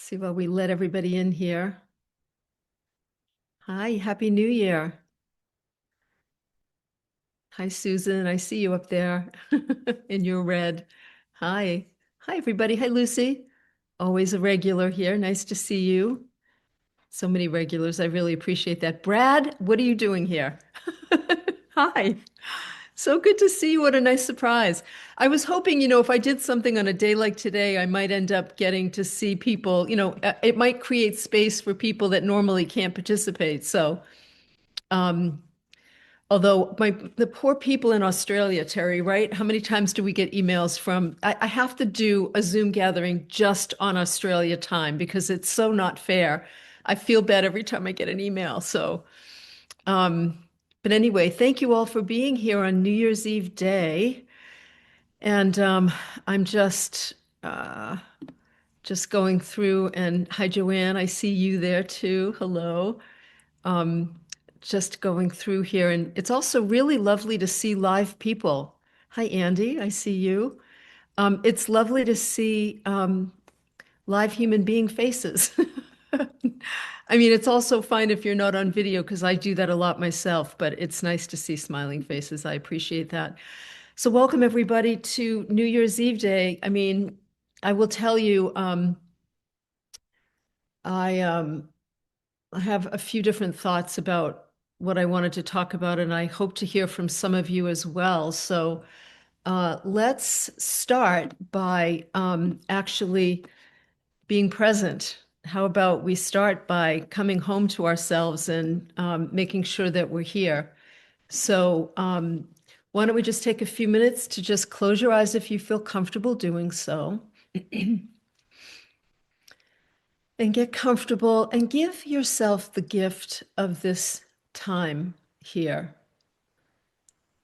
See while we let everybody in here. Hi, Happy New Year. Hi, Susan. I see you up there in your red. Hi. Hi, everybody. Hi, Lucy. Always a regular here. Nice to see you. So many regulars. I really appreciate that. Brad, what are you doing here? Hi. So good to see you. What a nice surprise. I was hoping, if I did something on a day like today, I might end up getting to see people, it might create space for people that normally can't participate. So, um, although the poor people in Australia, Terry, right? How many times do we get emails from, I have to do a Zoom gathering just on Australia time because it's so not fair. I feel bad every time I get an email. So, um, but anyway, thank you all for being here on New Year's Eve day. And I'm just going through and hi, Joanne. I see you there too. Hello. Um, just going through here, and it's also really lovely to see live people. Hi, Andy. I see you. It's lovely to see live human being faces. I mean, it's also fine if you're not on video because I do that a lot myself, but it's nice to see smiling faces. I appreciate that. So, welcome everybody to New Year's Eve Day. I mean, I will tell you, I I have a few different thoughts about what I wanted to talk about, and I hope to hear from some of you as well. So, let's start by actually being present. How about we start by coming home to ourselves and making sure that we're here? So, why don't we just take a few minutes to just close your eyes if you feel comfortable doing so, and get comfortable and give yourself the gift of this time here.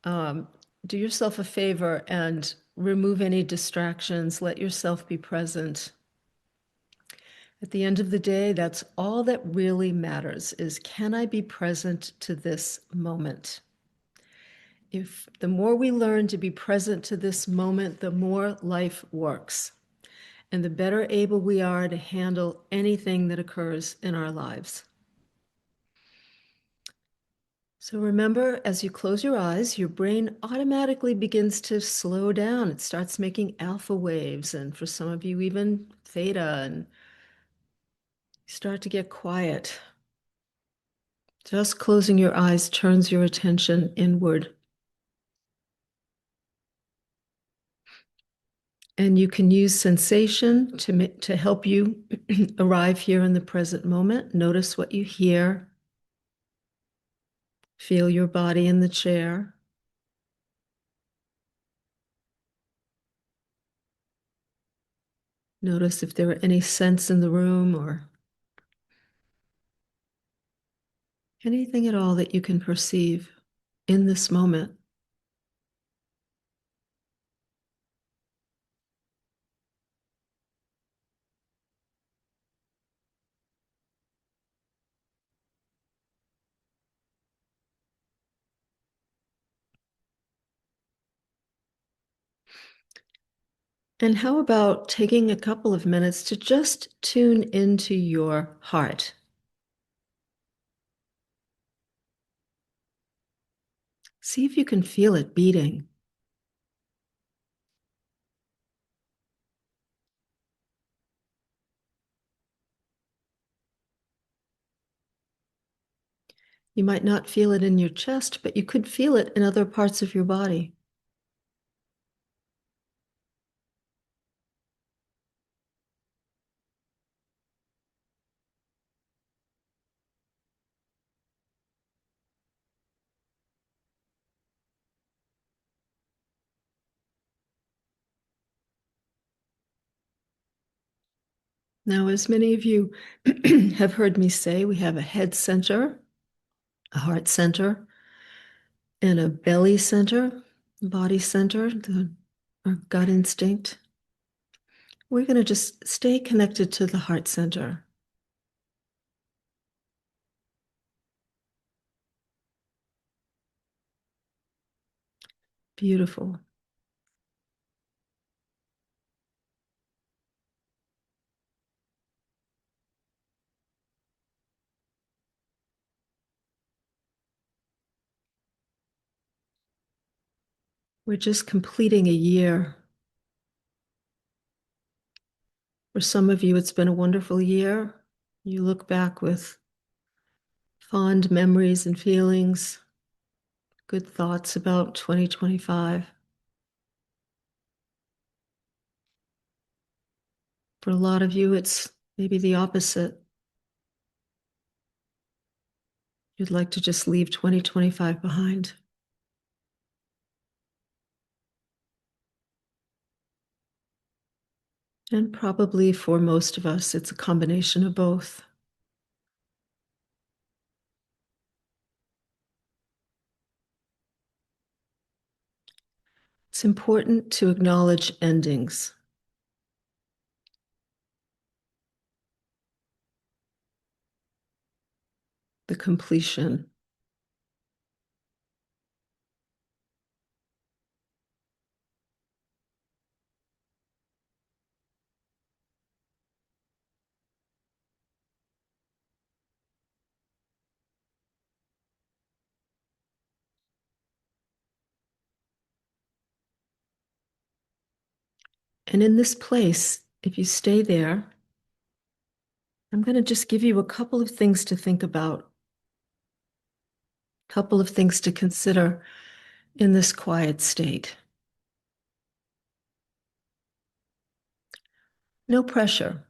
Um, do yourself a favor and remove any distractions. Let yourself be present. At the end of the day, that's all that really matters is, can I be present to this moment? If the more we learn to be present to this moment, the more life works, and the better able we are to handle anything that occurs in our lives. So remember, as you close your eyes, your brain automatically begins to slow down. It starts making alpha waves, and for some of you, even theta, and you start to get quiet. Just closing your eyes turns your attention inward. And you can use sensation to help you arrive here in the present moment. Notice what you hear. Feel your body in the chair. Notice if there are any scents in the room or anything at all that you can perceive in this moment. And how about taking a couple of minutes to just tune into your heart? See if you can feel it beating. You might not feel it in your chest, but you could feel it in other parts of your body. Now, as many of you have heard me say, we have a head center, a heart center, and a belly center, body center, our gut instinct. We're going to just stay connected to the heart center. Beautiful. We're just completing a year. For some of you, it's been a wonderful year. You look back with fond memories and feelings, good thoughts about 2025. For a lot of you, it's maybe the opposite. You'd like to just leave 2025 behind. And probably for most of us, it's a combination of both. It's important to acknowledge endings. The completion. And in this place, if you stay there, I'm going to just give you a couple of things to think about, a couple of things to consider in this quiet state. No pressure,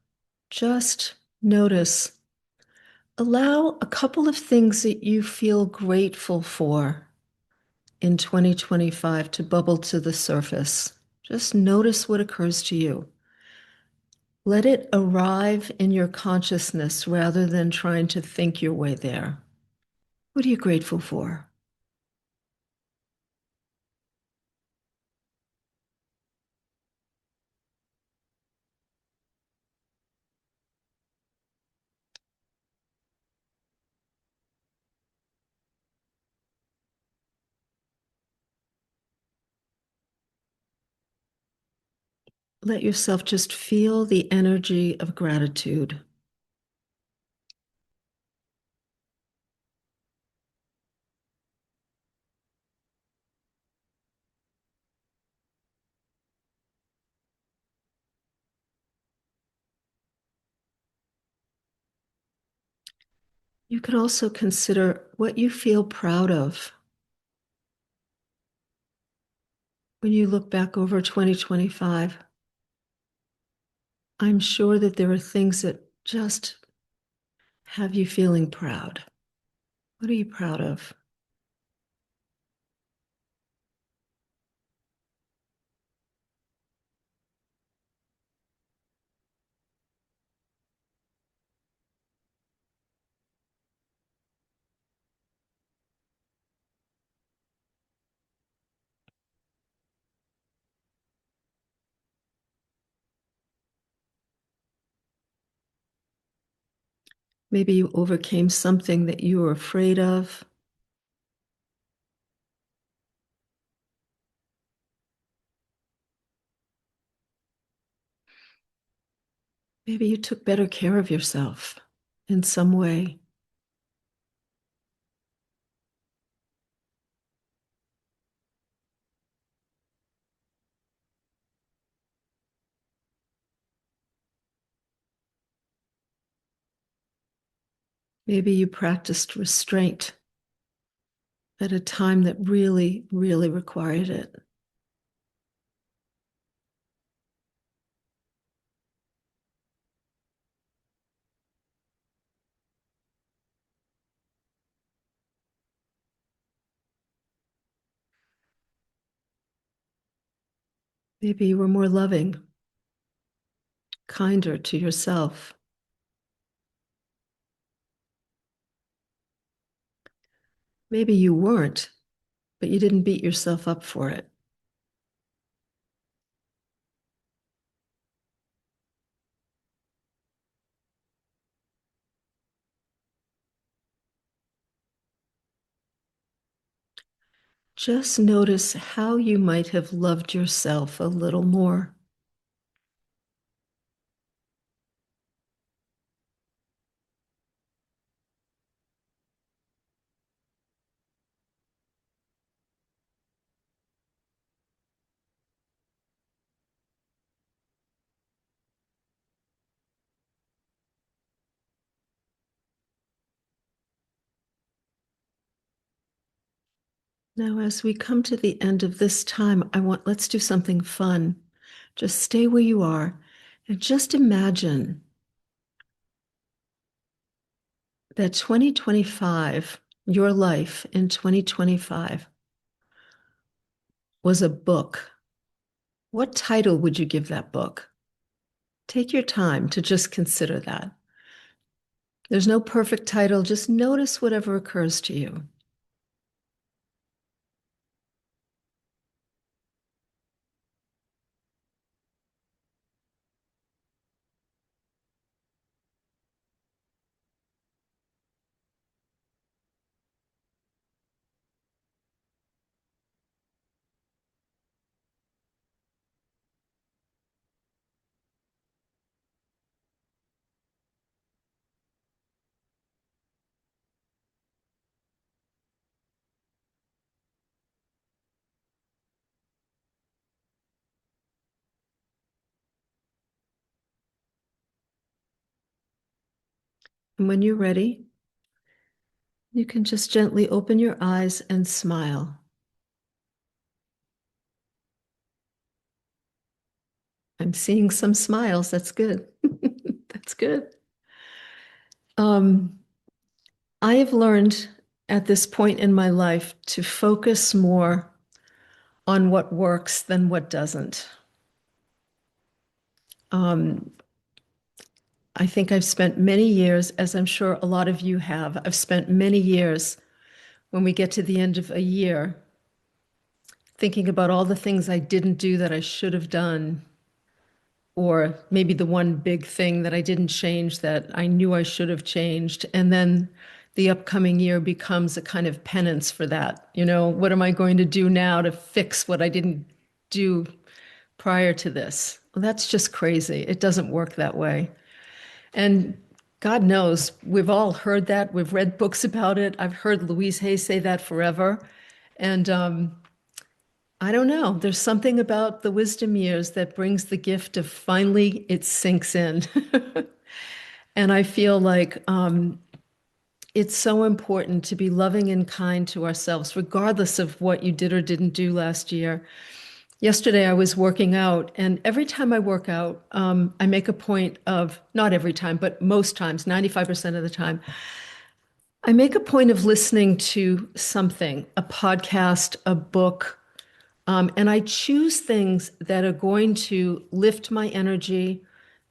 just notice. Allow a couple of things that you feel grateful for in 2025 to bubble to the surface. Just notice what occurs to you. Let it arrive in your consciousness rather than trying to think your way there. What are you grateful for? Let yourself just feel the energy of gratitude. You can also consider what you feel proud of when you look back over 2025. I'm sure that there are things that just have you feeling proud. What are you proud of? Maybe you overcame something that you were afraid of. Maybe you took better care of yourself in some way. Maybe you practiced restraint at a time that really, really required it. Maybe you were more loving, kinder to yourself. Maybe you weren't, but you didn't beat yourself up for it. Just notice how you might have loved yourself a little more. Now, as we come to the end of this time, let's do something fun. Just stay where you are and just imagine that 2025, your life in 2025, was a book. What title would you give that book? Take your time to just consider that. There's no perfect title, just notice whatever occurs to you. And when you're ready, you can just gently open your eyes and smile. I'm seeing some smiles. That's good. That's good. Um, I have learned at this point in my life to focus more on what works than what doesn't. Um, I think I've spent many years, as I'm sure a lot of you have, I've spent many years when we get to the end of a year thinking about all the things I didn't do that I should have done, or maybe the one big thing that I didn't change that I knew I should have changed. And then the upcoming year becomes a kind of penance for that. You know, what am I going to do now to fix what I didn't do prior to this? Well, that's just crazy. It doesn't work that way. And God knows, we've all heard that. We've read books about it. I've heard Louise Hay say that forever. And I don't know. There's something about the wisdom years that brings the gift of finally it sinks in. And I feel like it's so important to be loving and kind to ourselves, regardless of what you did or didn't do last year. Yesterday, I was working out, and every time I work out, I make a point of, not every time, but most times, 95% of the time, I make a point of listening to something, a podcast, a book, and I choose things that are going to lift my energy,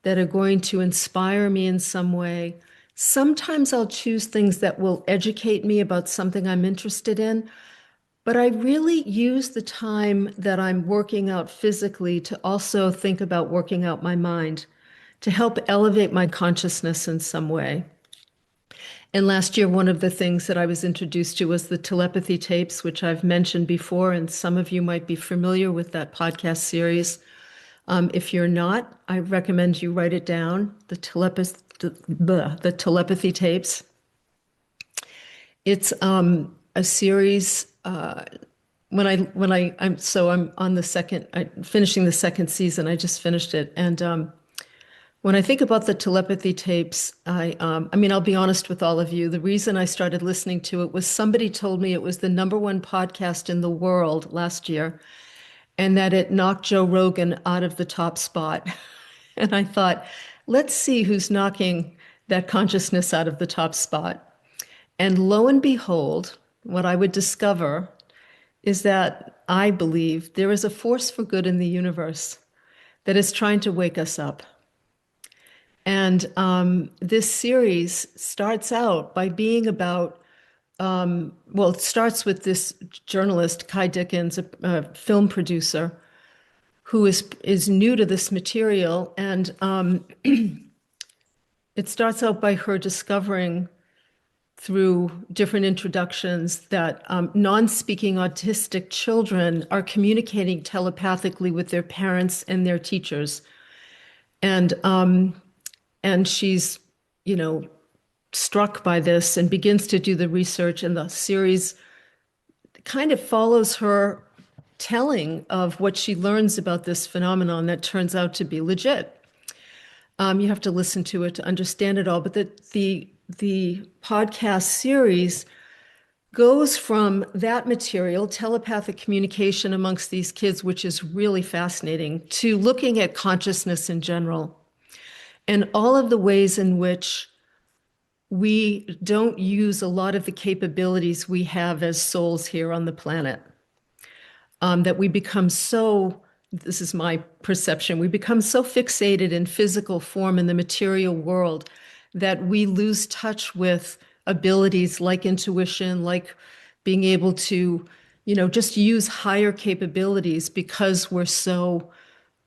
that are going to inspire me in some way. Sometimes I'll choose things that will educate me about something I'm interested in, but I really use the time that I'm working out physically to also think about working out my mind, to help elevate my consciousness in some way. And last year, one of the things that I was introduced to was the telepathy tapes, which I've mentioned before, and some of you might be familiar with that podcast series. If you're not, I recommend you write it down, the telepathy tapes. It's a series. I'm on the second, finishing the second season. I just finished it, and when I think about the telepathy tapes, I mean, I'll be honest with all of you. The reason I started listening to it was somebody told me it was the #1 podcast in the world last year, and that it knocked Joe Rogan out of the top spot. And I thought, let's see who's knocking that consciousness out of the top spot. And lo and behold, what I would discover is that I believe there is a force for good in the universe that is trying to wake us up. And this series starts out by being about, well, it starts with this journalist, Kai Dickens, a film producer, who is new to this material. And it starts out by her discovering through different introductions that non-speaking autistic children are communicating telepathically with their parents and their teachers. And she's, you know, struck by this and begins to do the research, and the series kind of follows her telling of what she learns about this phenomenon that turns out to be legit. You have to listen to it to understand it all, but the podcast series goes from that material, telepathic communication amongst these kids, which is really fascinating, to looking at consciousness in general and all of the ways in which we don't use a lot of the capabilities we have as souls here on the planet. That we become so, this is my perception, we become so fixated in physical form in the material world that we lose touch with abilities like intuition, like being able to, just use higher capabilities because we're so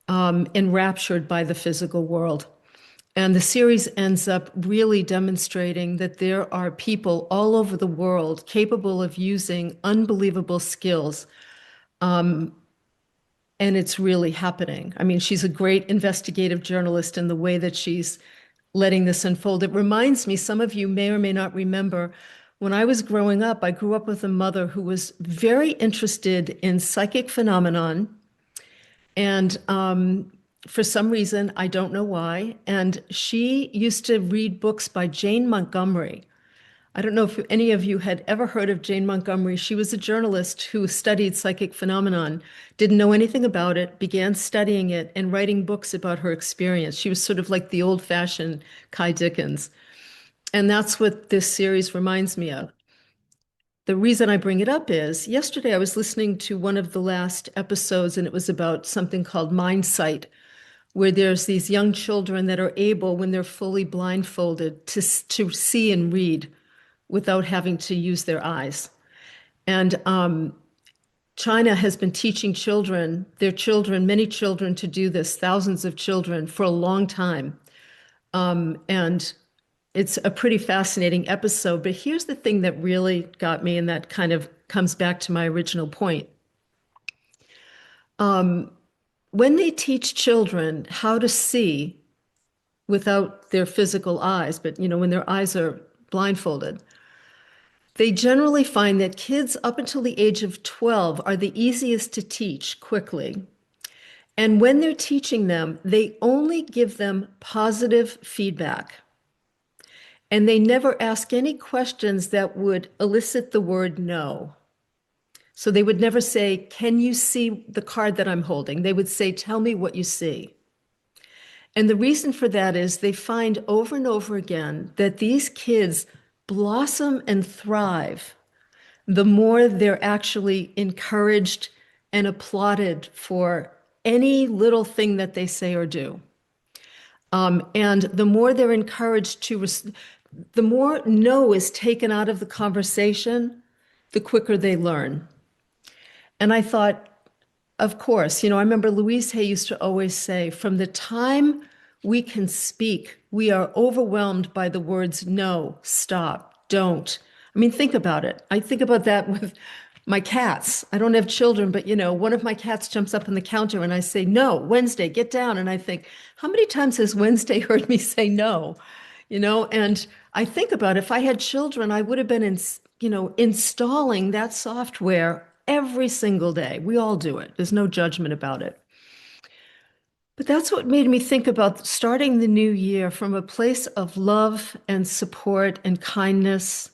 enraptured by the physical world. And the series ends up really demonstrating that there are people all over the world capable of using unbelievable skills. And it's really happening. I mean, she's a great investigative journalist in the way that she's letting this unfold. It reminds me, some of you may or may not remember, when I was growing up, I grew up with a mother who was very interested in psychic phenomenon. And for some reason, I don't know why. And she used to read books by Jane Montgomery. I don't know if any of you had ever heard of Jane Montgomery. She was a journalist who studied psychic phenomenon, didn't know anything about it, began studying it and writing books about her experience. She was sort of like the old-fashioned Kai Dickens. And that's what this series reminds me of. The reason I bring it up is yesterday I was listening to one of the last episodes, and it was about something called mind sight, where there's these young children that are able, when they're fully blindfolded, to see and read without having to use their eyes. And China has been teaching children, their children, many children, to do this, thousands of children, for a long time. And it's a pretty fascinating episode. But here's the thing that really got me, and that kind of comes back to my original point. When they teach children how to see without their physical eyes, but when their eyes are blindfolded, they generally find that kids up until the age of 12 are the easiest to teach quickly. And when they're teaching them, they only give them positive feedback. And they never ask any questions that would elicit the word no. So they would never say, "Can you see the card that I'm holding?" They would say, "Tell me what you see." And the reason for that is they find over and over again that these kids blossom and thrive the more they're actually encouraged and applauded for any little thing that they say or do. And the more they're encouraged to, the more no is taken out of the conversation, the quicker they learn. And I thought, of course, I remember Louise Hay used to always say, from the time we can speak, we are overwhelmed by the words no, stop, don't. I mean, think about it. I think about that with my cats. I don't have children, but one of my cats jumps up on the counter and I say, "No, Wednesday, get down." And I think, how many times has Wednesday heard me say no? And I think about if I had children, I would have been installing that software every single day. We all do it. There's no judgment about it. But that's what made me think about starting the new year from a place of love and support and kindness,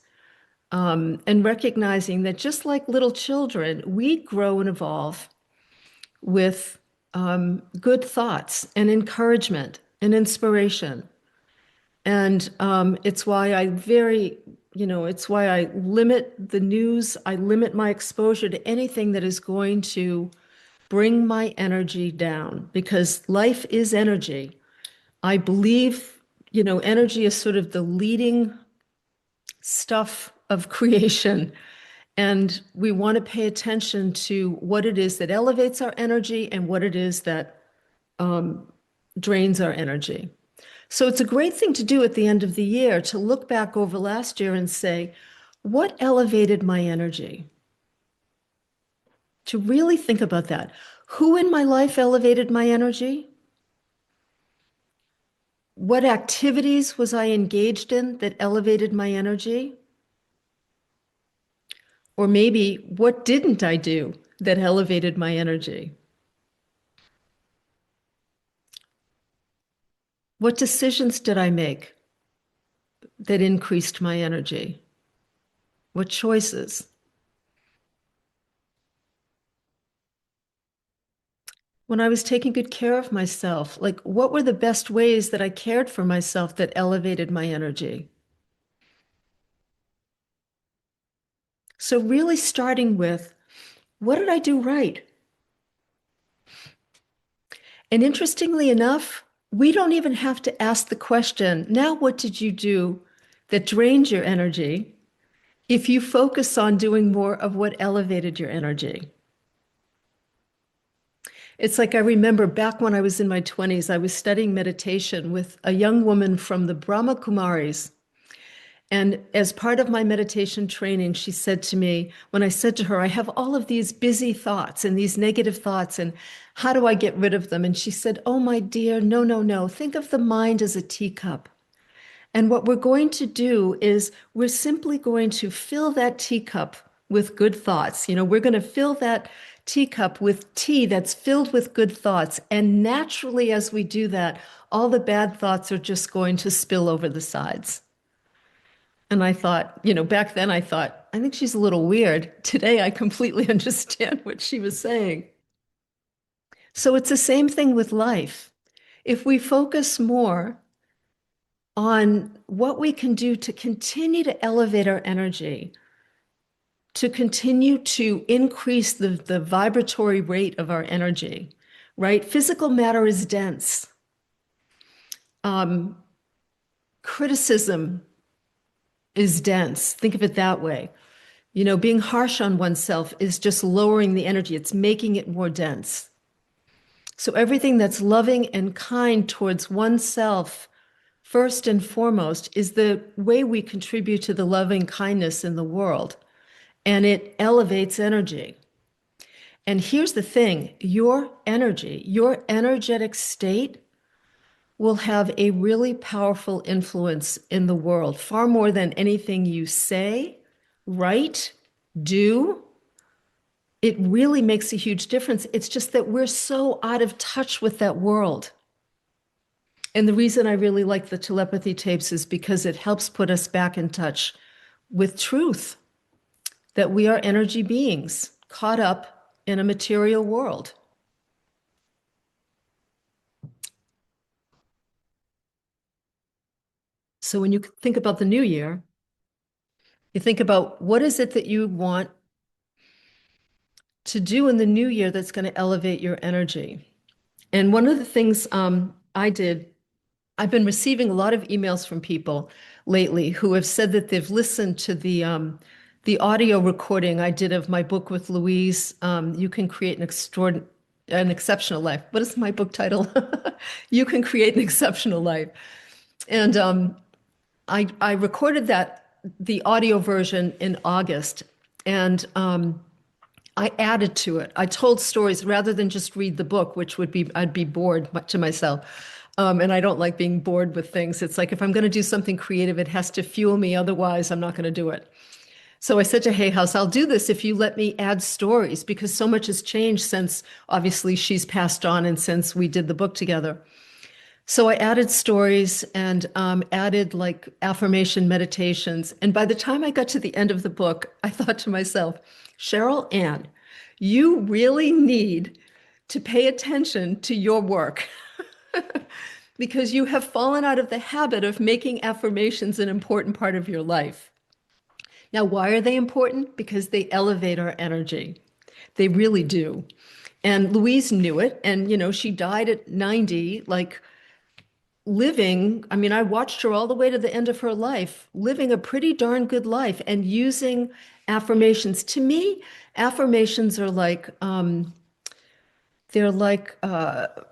and recognizing that just like little children, we grow and evolve with good thoughts and encouragement and inspiration. And it's why I limit the news. I limit my exposure to anything that is going to bring my energy down, because life is energy. I believe, energy is sort of the leading stuff of creation. And we want to pay attention to what it is that elevates our energy and what it is that drains our energy. So it's a great thing to do at the end of the year to look back over last year and say, what elevated my energy? To really think about that. Who in my life elevated my energy? What activities was I engaged in that elevated my energy? Or maybe what didn't I do that elevated my energy? What decisions did I make that increased my energy? What choices? When I was taking good care of myself, like what were the best ways that I cared for myself that elevated my energy? So, really starting with what did I do right? And interestingly enough, we don't even have to ask the question, now what did you do that drained your energy if you focus on doing more of what elevated your energy? It's like I remember back when I was in my 20s, I was studying meditation with a young woman from the Brahma Kumaris. And as part of my meditation training, she said to me, when I said to her, I have all of these busy thoughts and these negative thoughts, and how do I get rid of them? And she said, oh, my dear, no, no, no. Think of the mind as a teacup. And what we're going to do is we're simply going to fill that teacup with good thoughts. We're going to fill that teacup with tea that's filled with good thoughts. And naturally, as we do that, all the bad thoughts are just going to spill over the sides. And I thought, back then I thought, I think she's a little weird. Today I completely understand what she was saying. So it's the same thing with life. If we focus more on what we can do to continue to elevate our energy, to continue to increase the vibratory rate of our energy, right? Physical matter is dense. Um, Criticism is dense. Think of it that way. Being harsh on oneself is just lowering the energy, it's making it more dense. So, everything that's loving and kind towards oneself, first and foremost, is the way we contribute to the loving kindness in the world. And it elevates energy. And here's the thing, your energy, your energetic state will have a really powerful influence in the world, far more than anything you say, write, do. It really makes a huge difference. It's just that we're so out of touch with that world. And the reason I really like the telepathy tapes is because it helps put us back in touch with truth, that we are energy beings caught up in a material world. So when you think about the new year, you think about what is it that you want to do in the new year that's going to elevate your energy. And one of the things I did, I've been receiving a lot of emails from people lately who have said that they've listened to the audio recording I did of my book with Louise. You can create an exceptional life. What is my book title? You can create an exceptional life. And I recorded the audio version in August, and I added to it. I told stories rather than just read the book, which I'd be bored to myself. And I don't like being bored with things. It's like if I'm going to do something creative, it has to fuel me. Otherwise, I'm not going to do it. So I said to Hay House, I'll do this if you let me add stories, because so much has changed since obviously she's passed on and since we did the book together. So I added stories and added like affirmation meditations. And by the time I got to the end of the book, I thought to myself, Cheryl Ann, you really need to pay attention to your work because you have fallen out of the habit of making affirmations an important part of your life. Now, why are they important? Because they elevate our energy. They really do. And Louise knew it. And, she died at 90, like living, I mean, I watched her all the way to the end of her life, living a pretty darn good life and using affirmations. To me, affirmations are like, they're like a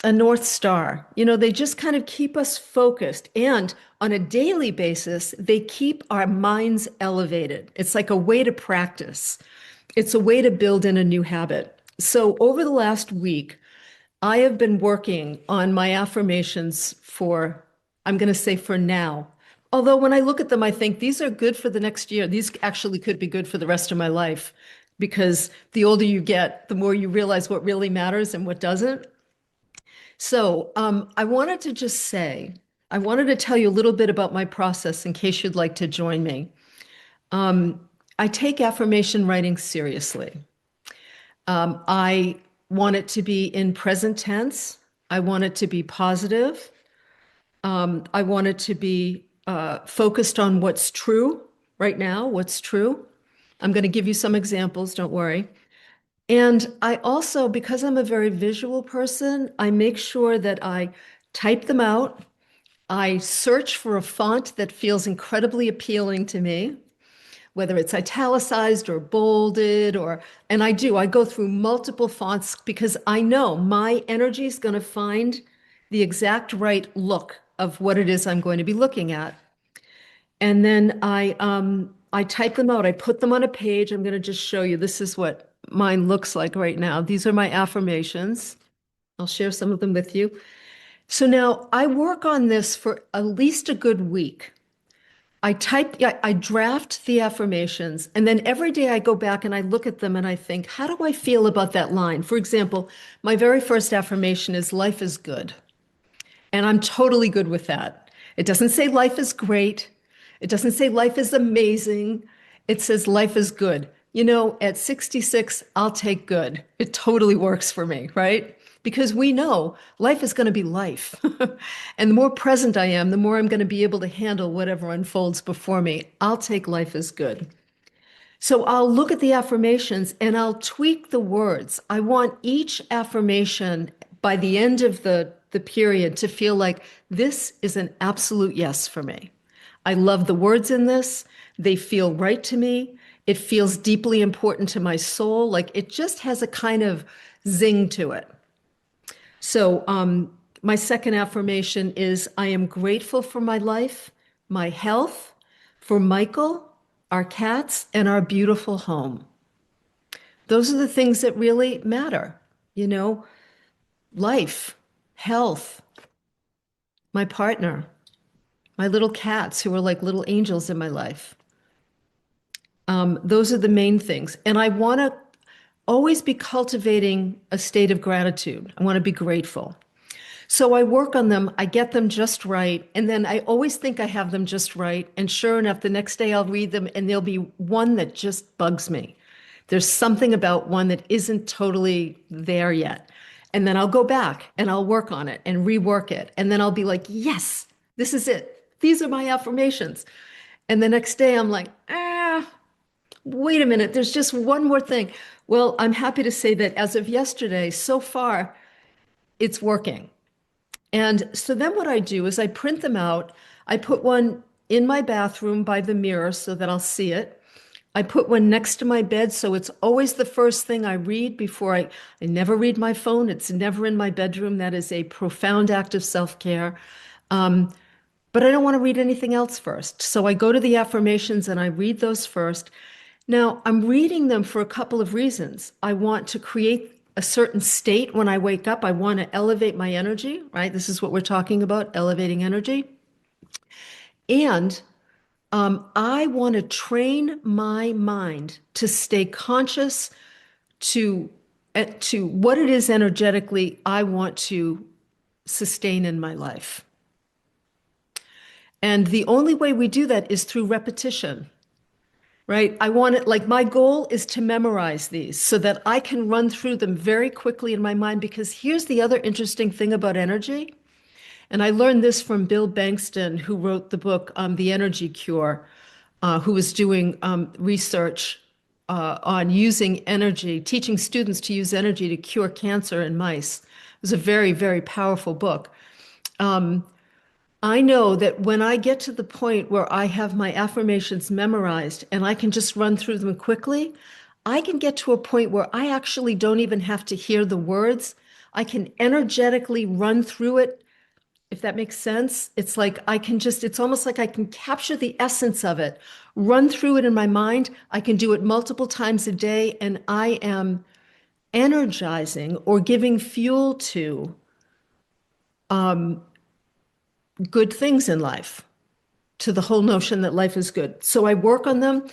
North Star. They just kind of keep us focused. And on a daily basis, they keep our minds elevated. It's like a way to practice. It's a way to build in a new habit. So over the last week, I have been working on my affirmations for, I'm going to say for now. Although when I look at them, I think these are good for the next year. These actually could be good for the rest of my life because the older you get, the more you realize what really matters and what doesn't. So I wanted to tell you a little bit about my process in case you'd like to join me. Um, I take affirmation writing seriously. I want it to be in present tense. I want it to be positive. I want it to be focused on what's true right now, what's true. I'm going to give you some examples, don't worry. And I also, because I'm a very visual person, I make sure that I type them out. I search for a font that feels incredibly appealing to me, whether it's italicized or bolded and I go through multiple fonts because I know my energy is going to find the exact right look of what it is I'm going to be looking at. And then I type them out. I put them on a page. I'm going to just show you. This is what mine looks like right now. These are my affirmations. I'll share some of them with you. So now I work on this for at least a good week. I draft the affirmations, and then every day I go back and I look at them and I think, how do I feel about that line? For example, my very first affirmation is life is good. And I'm totally good with that. It doesn't say life is great. It doesn't say life is amazing. It says life is good. You know, at 66, I'll take good. It totally works for me, right? Because we know life is going to be life. And the more present I am, the more I'm going to be able to handle whatever unfolds before me. I'll take life as good. So I'll look at the affirmations and I'll tweak the words. I want each affirmation by the end of the period to feel like this is an absolute yes for me. I love the words in this. They feel right to me. It feels deeply important to my soul. Like it just has a kind of zing to it. So my second affirmation is I am grateful for my life, my health, for Michael, our cats, and our beautiful home. Those are the things that really matter, you know, life, health, my partner, my little cats who are like little angels in my life. Those are the main things. And I want to always be cultivating a state of gratitude. I want to be grateful. So I work on them, I get them just right, and then I always think I have them just right. And sure enough, the next day I'll read them and there'll be one that just bugs me. There's something about one that isn't totally there yet. And then I'll go back and I'll work on it and rework it. And then I'll be like, yes, this is it. These are my affirmations. And the next day I'm like, wait a minute, there's just one more thing. Well, I'm happy to say that as of yesterday, so far, it's working. And so then what I do is I print them out. I put one in my bathroom by the mirror so that I'll see it. I put one next to my bed, so it's always the first thing I read before I never read my phone. It's never in my bedroom. That is a profound act of self-care. But I don't want to read anything else first. So I go to the affirmations and I read those first. Now, I'm reading them for a couple of reasons. I want to create a certain state when I wake up. I want to elevate my energy, right? This is what we're talking about, elevating energy. And I want to train my mind to stay conscious to what it is energetically I want to sustain in my life. And the only way we do that is through repetition, right? I want it like my goal is to memorize these so that I can run through them very quickly in my mind. Because here's the other interesting thing about energy. And I learned this from Bill Bankston, who wrote the book, The Energy Cure, who was doing research on using energy, teaching students to use energy to cure cancer in mice. It was a very, very powerful book. I know that when I get to the point where I have my affirmations memorized and I can just run through them quickly, I can get to a point where I actually don't even have to hear the words. I can energetically run through it, if that makes sense. It's like it's almost like I can capture the essence of it, run through it in my mind. I can do it multiple times a day, and I am energizing or giving fuel to good things in life, to the whole notion that life is good. So I work on them,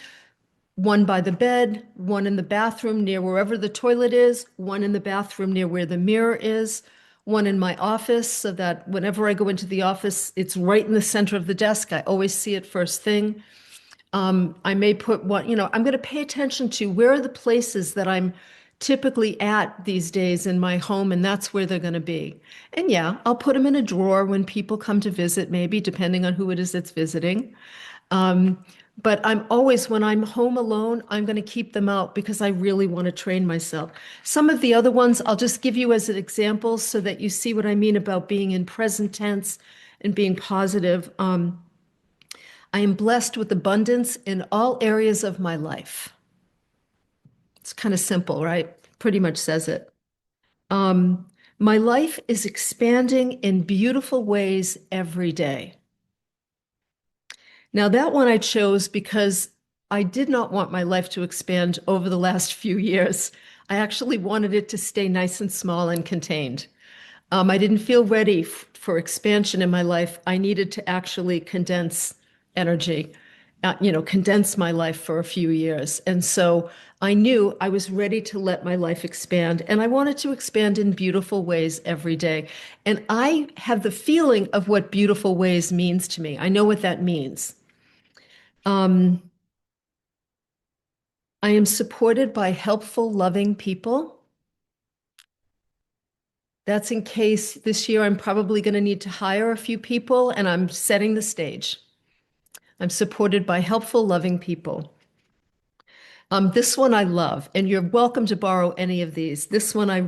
one by the bed, one in the bathroom near wherever the toilet is, one in the bathroom near where the mirror is, one in my office so that whenever I go into the office, it's right in the center of the desk. I always see it first thing. I may put one, I'm going to pay attention to where are the places that I'm typically at these days in my home, and that's where they're going to be. And yeah, I'll put them in a drawer when people come to visit, maybe depending on who it is that's visiting. Um, but I'm always, when I'm home alone, I'm going to keep them out because I really want to train myself. Some of the other ones I'll just give you as an example so that you see what I mean about being in present tense and being positive. I am blessed with abundance in all areas of my life. It's kind of simple, right? Pretty much says it. Um, my life is expanding in beautiful ways every day. Now, that one I chose because I did not want my life to expand over the last few years. I actually wanted it to stay nice and small and contained. I didn't feel ready for expansion in my life. I needed to actually condense energy, condense my life for a few years. And so I knew I was ready to let my life expand. And I wanted to expand in beautiful ways every day. And I have the feeling of what beautiful ways means to me. I know what that means. Um, I am supported by helpful, loving people. That's in case this year I'm probably going to need to hire a few people, and I'm setting the stage. I'm supported by helpful, loving people. This one I love, and you're welcome to borrow any of these. This one I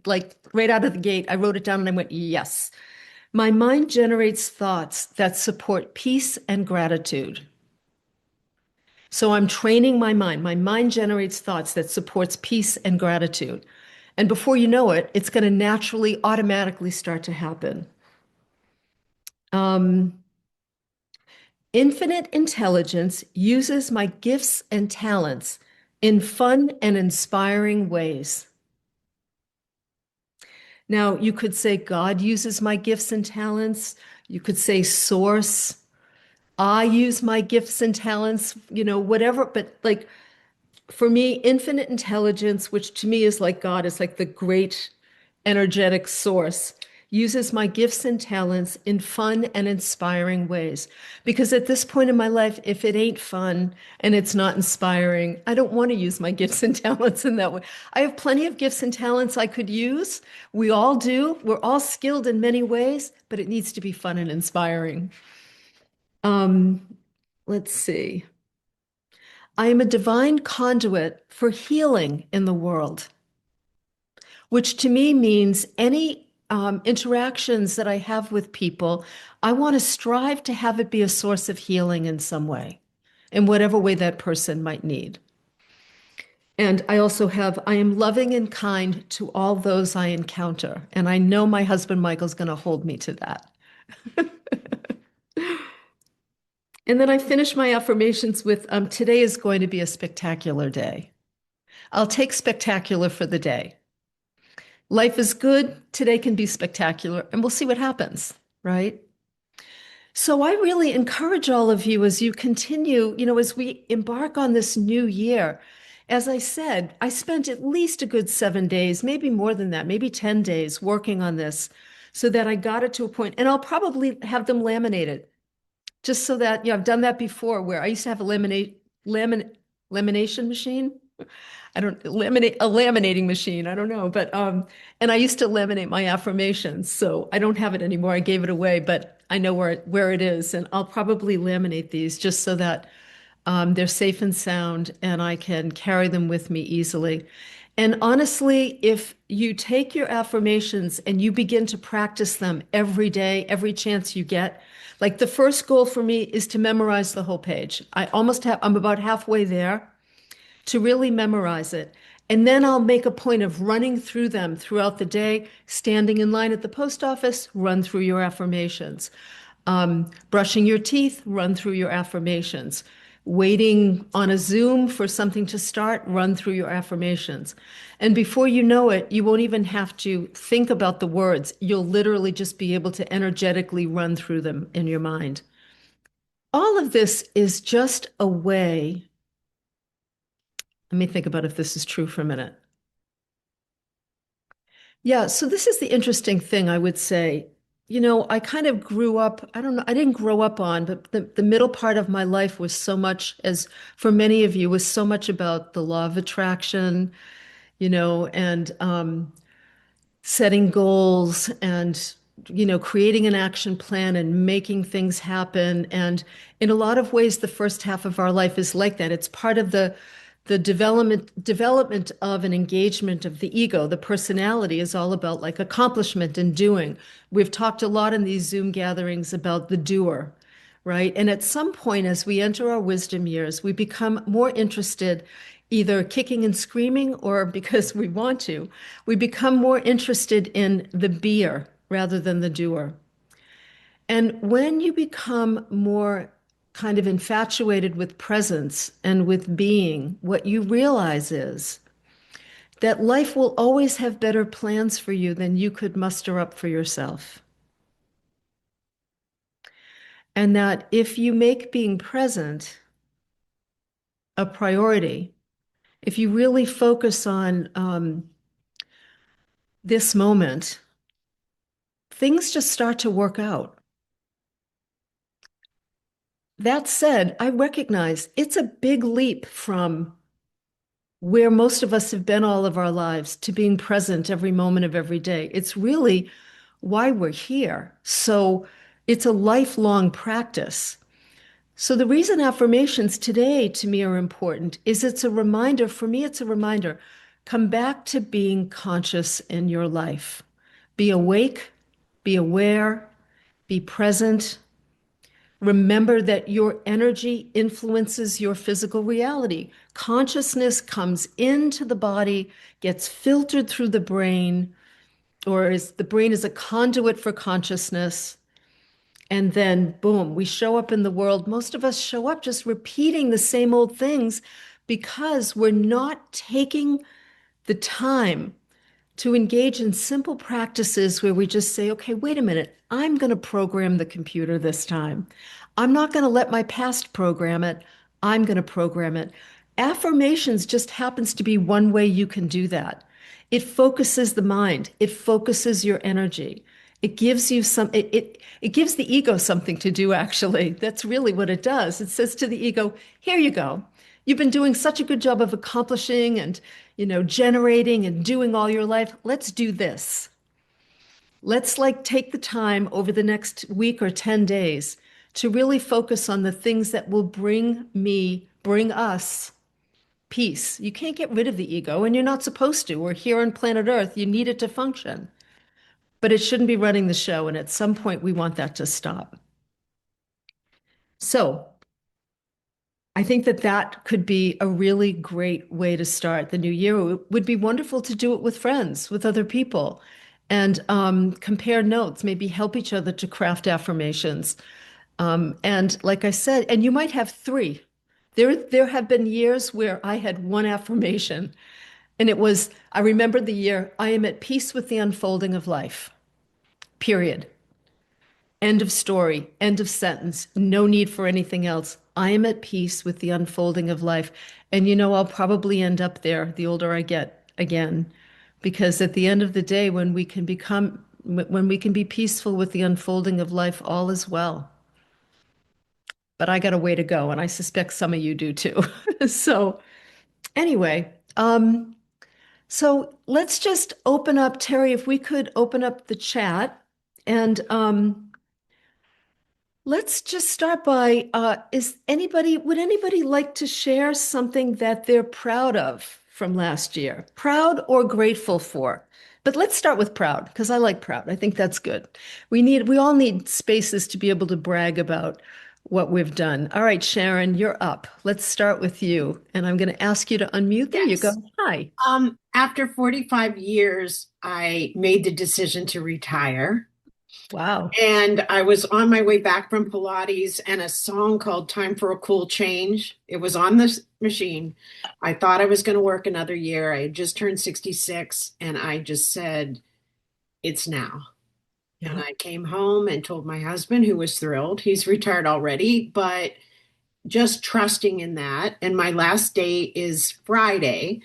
like right out of the gate. I wrote it down and I went, yes. My mind generates thoughts that support peace and gratitude. So I'm training my mind. My mind generates thoughts that supports peace and gratitude. And before you know it, it's going to naturally, automatically start to happen. Um, Infinite intelligence uses my gifts and talents in fun and inspiring ways. Now, you could say God uses my gifts and talents. You could say source. I use my gifts and talents, whatever. But like for me, infinite intelligence, which to me is like God, is like the great energetic source, uses my gifts and talents in fun and inspiring ways. Because at this point in my life, if it ain't fun and it's not inspiring, I don't want to use my gifts and talents in that way. I have plenty of gifts and talents I could use. We all do. We're all skilled in many ways, but it needs to be fun and inspiring. Um, let's see. I am a divine conduit for healing in the world, which to me means any interactions that I have with people, I want to strive to have it be a source of healing in some way, in whatever way that person might need. And I also have, I am loving and kind to all those I encounter. And I know my husband Michael's going to hold me to that. And then I finish my affirmations with today is going to be a spectacular day. I'll take spectacular for the day. Life is good. Today can be spectacular, and we'll see what happens, right? So I really encourage all of you as you continue, as we embark on this new year. As I said, I spent at least a good 7 days, maybe more than that, maybe 10 days working on this so that I got it to a point, and I'll probably have them laminated just so that, I've done that before where I used to have a lamination machine. I don't laminate a laminating machine. I don't know, but and I used to laminate my affirmations, so I don't have it anymore. I gave it away, but I know where it is, and I'll probably laminate these just so that they're safe and sound, and I can carry them with me easily. And honestly, if you take your affirmations and you begin to practice them every day, every chance you get, like the first goal for me is to memorize the whole page. I'm about halfway there to really memorize it. And then I'll make a point of running through them throughout the day, standing in line at the post office, run through your affirmations. Brushing your teeth, run through your affirmations. Waiting on a Zoom for something to start, run through your affirmations. And before you know it, you won't even have to think about the words. You'll literally just be able to energetically run through them in your mind. All of this is just a way. Let me think about if this is true for a minute. Yeah, so this is the interesting thing I would say. I kind of grew up, I don't know, I didn't grow up on, but the middle part of my life was so much, as for many of you, was so much about the law of attraction, and setting goals and creating an action plan and making things happen. And in a lot of ways the first half of our life is like that. It's part of the development of an engagement of the ego. The personality is all about like accomplishment and doing. We've talked a lot in these Zoom gatherings about the doer, right? And at some point, as we enter our wisdom years, we become more interested, either kicking and screaming or because we want to, we become more interested in the beer rather than the doer. And when you become more kind of infatuated with presence and with being, what you realize is that life will always have better plans for you than you could muster up for yourself. And that if you make being present a priority, if you really focus on this moment, things just start to work out. That said, I recognize it's a big leap from where most of us have been all of our lives to being present every moment of every day. It's really why we're here. So it's a lifelong practice. So the reason affirmations today to me are important is it's a reminder, for me, it's a reminder, come back to being conscious in your life. Be awake, be aware, be present. Remember that your energy influences your physical reality. Consciousness comes into the body, gets filtered through the brain, or is the brain is a conduit for consciousness. And then, boom, we show up in the world. Most of us show up just repeating the same old things because we're not taking the time to engage in simple practices where we just say, okay, wait a minute, I'm going to program the computer this time. I'm not going to let my past program it. I'm going to program it. Affirmations just happens to be one way you can do that. It focuses the mind, it focuses your energy. It gives you it gives the ego something to do, actually. That's really what it does. It says to the ego, here you go. You've been doing such a good job of accomplishing and, generating and doing all your life. Let's do this. Let's like take the time over the next week or 10 days to really focus on the things that will bring us peace. You can't get rid of the ego, and you're not supposed to. We're here on planet Earth. You need it to function, but it shouldn't be running the show. And at some point, we want that to stop. So I think that that could be a really great way to start the new year. It would be wonderful to do it with friends, with other people, and compare notes, maybe help each other to craft affirmations. And like I said, and you might have three. There have been years where I had one affirmation, and it was, I remember the year, I am at peace with the unfolding of life, period. End of story, end of sentence. No need for anything else. I am at peace with the unfolding of life. And I'll probably end up there the older I get again, because at the end of the day, when we can be peaceful with the unfolding of life, all is well. But I got a way to go, and I suspect some of you do too. So anyway, so let's just open up, Terry, if we could open up the chat and let's just start by would anybody like to share something that they're proud of from last year? Proud or grateful for? But let's start with proud, because I like proud. I think that's good. We all need spaces to be able to brag about what we've done. All right, Sharon, you're up. Let's start with you. And I'm going to ask you to unmute. There you go. Yes. Hi. After 45 years, I made the decision to retire. Wow. And I was on my way back from Pilates, and a song called Time for a Cool Change. It was on this machine. I thought I was going to work another year. I had just turned 66, and I just said, it's now. And Yeah. I came home and told my husband, who was thrilled. He's retired already, but just trusting in that. And my last day is Friday.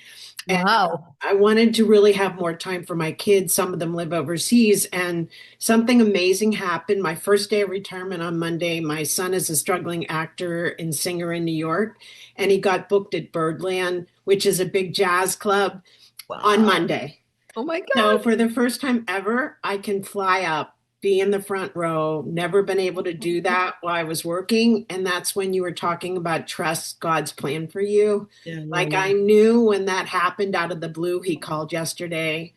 Wow. I wanted to really have more time for my kids. Some of them live overseas, and something amazing happened. My first day of retirement on Monday, my son is a struggling actor and singer in New York, and he got booked at Birdland, which is a big jazz club, on Wow. Monday. Oh my So God. for the first time ever, I can fly up, be in the front row. Never been able to do that while I was working. And that's when you were talking about trust God's plan for you. Yeah, yeah, Like yeah. I knew when that happened out of the blue, he called yesterday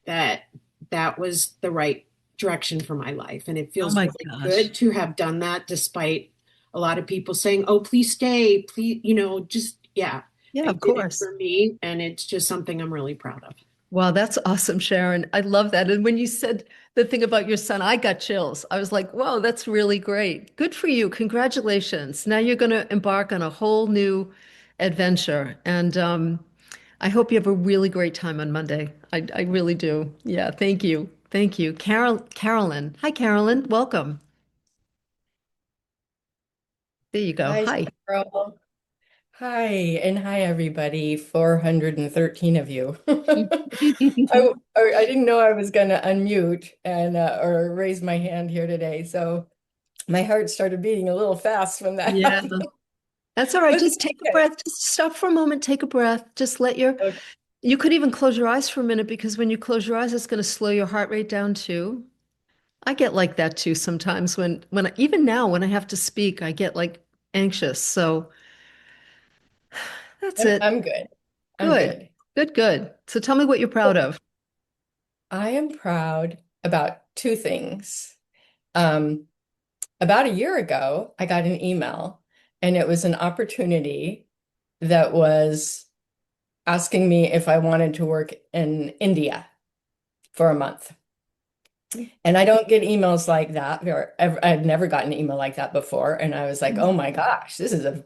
that that was the right direction for my life. And it Oh feels my really gosh. good to have done that despite a lot of people saying, "Oh, please stay, please," just yeah. Yeah, I of did it course. for me, and it's just something I'm really proud of. Wow, that's awesome, Sharon. I love that. And when you said the thing about your son, I got chills. I was like, whoa, that's really great. Good for you. Congratulations. Now you're going to embark on a whole new adventure. And I hope you have a really great time on Monday. I really do. Yeah, thank you. Thank you. Carolyn. Hi, Carolyn. Welcome. There you go. Hi, Hi. Cheryl. Hi, and hi, everybody. 413 of you. I didn't know I was going to unmute and or raise my hand here today, so my heart started beating a little fast when that Yeah, happened. that's all right. But Just take a okay. breath. Just stop for a moment, take a breath. Just let your Okay. You could even close your eyes for a minute because when you close your eyes, it's going to slow your heart rate down too. I get like that too sometimes even now when I have to speak, I get like anxious. So that's it. I'm good. I'm Good. good. Good, good. So tell me what you're proud of. I am proud about two things. Um, about a year ago, I got an email, and it was an opportunity that was asking me if I wanted to work in India for a month. And I don't get emails like that. I've never gotten an email like that before. And I was like, oh my gosh, this is an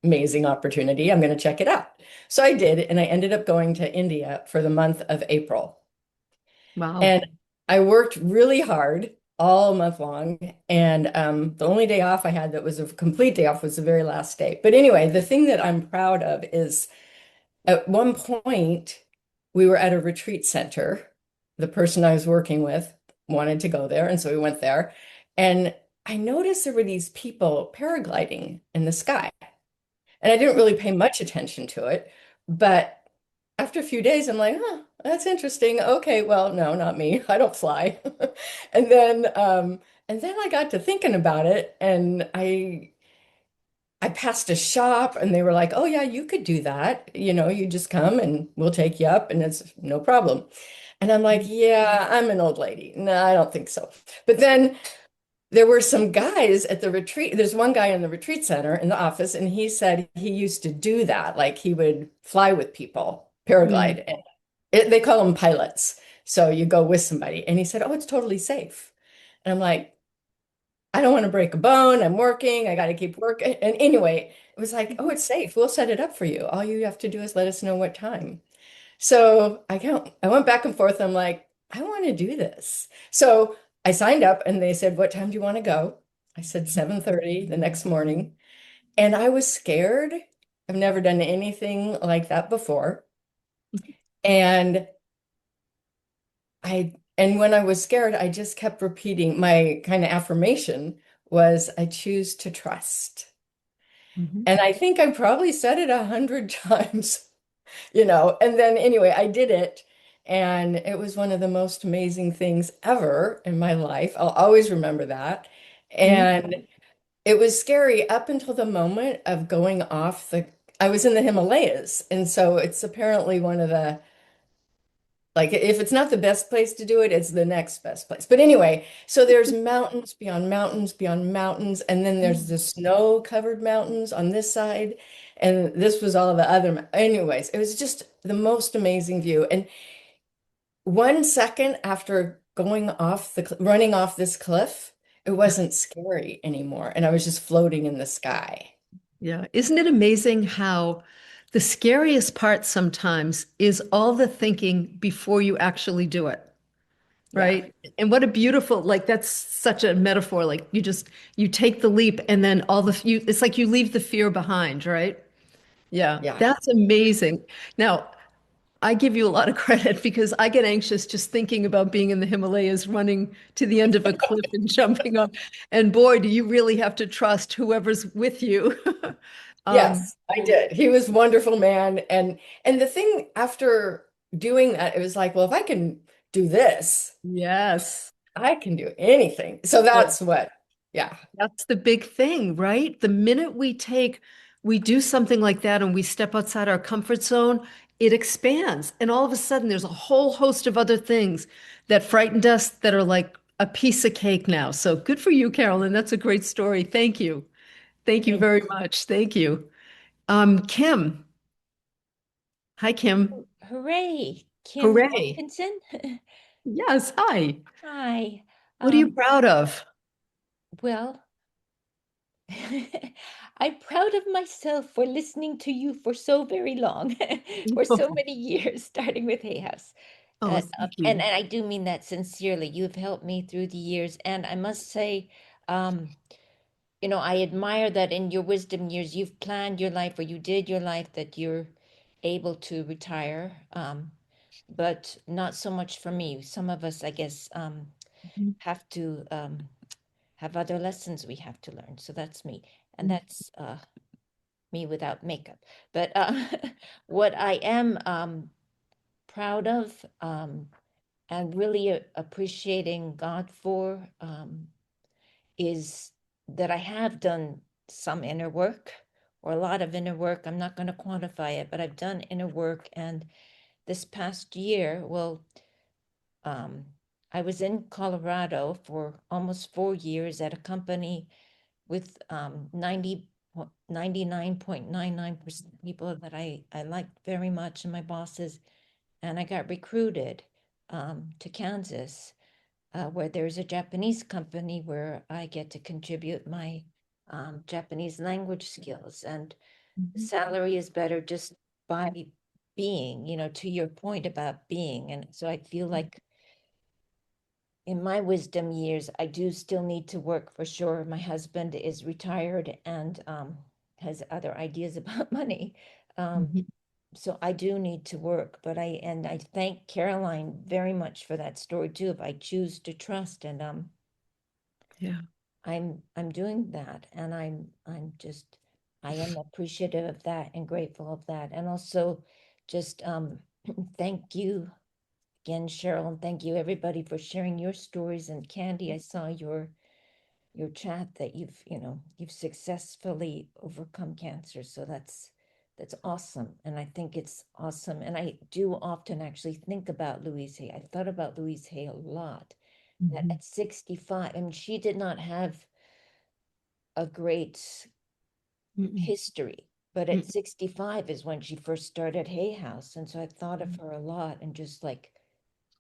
amazing opportunity. I'm going to check it out. So I did. And I ended up going to India for the month of April. Wow. And I worked really hard all month long. And the only day off I had that was a complete day off was the very last day. But anyway, the thing that I'm proud of is at one point, we were at a retreat center. The person I was working with wanted to go there, and so we went there. And I noticed there were these people paragliding in the sky. And I didn't really pay much attention to it. But after a few days, I'm like, huh, that's interesting. Okay, well, no, not me. I don't fly. And then I got to thinking about it, and I passed a shop and they were like, oh, yeah, you could do that. You just come and we'll take you up and it's no problem. And I'm like, yeah, I'm an old lady. No, I don't think so. But then there were some guys at the retreat. There's one guy in the retreat center in the office, and he said he used to do that. Like he would fly with people, Mm. paraglide. And they call them pilots. So you go with somebody. And he said, oh, it's totally safe. And I'm like, I don't want to break a bone. I'm working. I got to keep working. And anyway, it was like, oh, it's safe. We'll set it up for you. All you have to do is let us know what time. So I went back and forth. I'm like, I want to do this. So I signed up and they said, what time do you want to go? I said 7:30 the next morning. And I was scared. I've never done anything like that before. And and when I was scared, I just kept repeating my kind of affirmation was I choose to trust. Mhm. And I think I probably said it 100 times, and then anyway, I did it. And it was one of the most amazing things ever in my life. I'll always remember that. Mhm. And it was scary up until the moment of going off I was in the Himalayas. And so it's apparently one of the like if it's not the best place to do it, it's the next best place. But anyway, so there's mountains beyond mountains beyond mountains, and then there's the snow-covered mountains on this side, and this was all the other. Anyways, it was just the most amazing view. And 1 second after running off this cliff, it wasn't scary anymore, and I was just floating in the sky. Yeah. Isn't it amazing how the scariest part sometimes is all the thinking before you actually do it? Yeah, Right. And what a beautiful, like that's such a metaphor. Like you take the leap and then it's like you leave the fear behind, right? Yeah, yeah. that's amazing. Now, I give you a lot of credit because I get anxious just thinking about being in the Himalayas, running to the end of a cliff and jumping up. And boy, do you really have to trust whoever's with you. Um, Yes, I did. He was a wonderful man. And the thing after doing that, it was like, well, if I can do this, yes. I can do anything. So Well, that's what, yeah. that's the big thing, right? The minute we do something like that and we step outside our comfort zone, it expands. And all of a sudden, there's a whole host of other things that frightened us that are like a piece of cake now. So good for you, Carolyn. That's a great story. Thank you. Thank you Thank very much. Thank you. Kim. Hi, Kim. Hooray, Kim Hooray. Wilkinson. Yes. Hi. Hi. What are you Um, proud of? well, I'm proud of myself for listening to you for so very long, for so many years, starting with Hay House. Oh, thank And you. I do mean that sincerely. You've helped me through the years, and I must say, um, I admire that in your wisdom years, you've planned your life or you did your life that you're able to retire. But not so much for me. Some of us, I guess, Mhm. have to have other lessons we have to learn. So that's me, and Mhm. that's me without makeup. But what I am proud of and really appreciating God for is that I have done some inner work or a lot of inner work. I'm not going to quantify it, but I've done inner work. And this past year, well, um, I was in Colorado for almost 4 years at a company with 99.99% people that I liked very much and my bosses. And I got recruited to Kansas, where there's a Japanese company where I get to contribute my Japanese language skills. And Mhm. salary is better just by being, to your point about being. And so I feel like in my wisdom years, I do still need to work for sure. My husband is retired and has other ideas about money. Um, Mhm. so I do need to work, but I thank Caroline very much for that story too. If I choose to trust, and Yeah. I'm doing that, and I'm just I am appreciative of that and grateful of that, and also just thank you again, Cheryl, and thank you everybody for sharing your stories. And Candy, I saw your chat that you've successfully overcome cancer. So that's awesome. And I think it's awesome. And I do often actually think about Louise Hay. I thought about Louise Hay a lot. That Mhm. at 65, I mean, she did not have a great Mm-mm. history, but at Mm-mm. 65 is when she first started Hay House. And so I thought of her a lot and just like,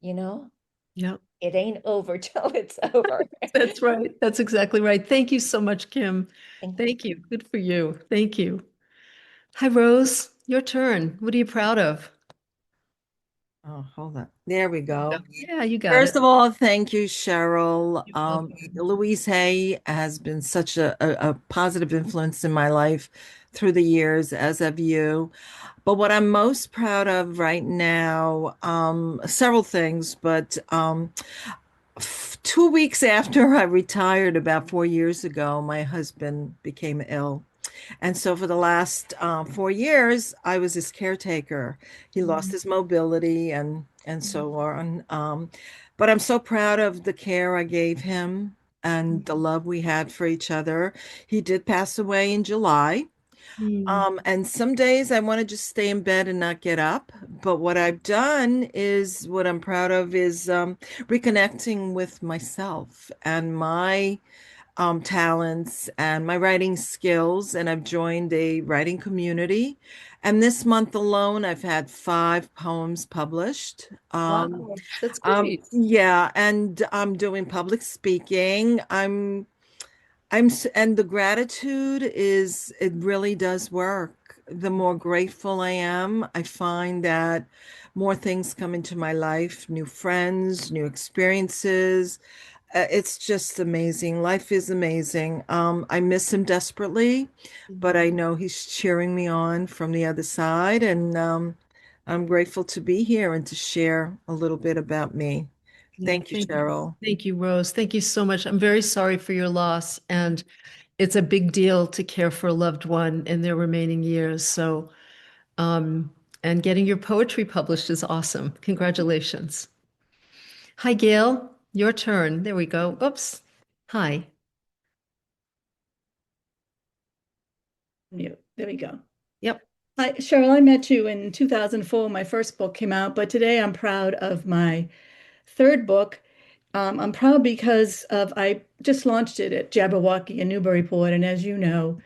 you know, Yeah, it ain't over till it's over. that's right. That's exactly right. Thank you so much, Kim. Thank you. Thank you. Good for you. Thank you. Hi, Rose. Your turn. What are you proud of? Oh, hold on. There we There you go. go. Yeah, you got First it. of all, thank you, Cheryl. You're welcome. Louise Hay has been such a positive influence in my life through the years, as have you. But what I'm most proud of right now, several things, but 2 weeks after I retired about 4 years ago, my husband became ill. And so for the last 4 years, I was his caretaker. He lost Mm. his mobility and so on. But I'm so proud of the care I gave him and the love we had for each other. He did pass away in July. Mm. And some days I want to just stay in bed and not get up. But what I've done is what I'm proud of is reconnecting with myself and my talents and my writing skills, and I've joined a writing community. And this month alone, I've had 5 poems published. Wow, that's great. Yeah, and I'm doing public speaking. And the gratitude is, it really does work. The more grateful I am, I find that more things come into my life, new friends, new experiences. It's just amazing. Life is amazing. I miss him desperately, but Mhm. I know he's cheering me on from the other side, and I'm grateful to be here and to share a little bit about me. Yeah, Thank you, Cheryl. thank you, Rose. Thank you so much. I'm very sorry for your loss, and it's a big deal to care for a loved one in their remaining years. So, um, and getting your poetry published is awesome. Congratulations. Hi, Gail. Your turn. There we go. Oops. Hi. Mute. There we go. Yep. Hi, Cheryl. I met you in 2004. My first book came out, but today I'm proud of my third book. I'm proud because I just launched it at Jabberwocky in Newburyport, and as you know,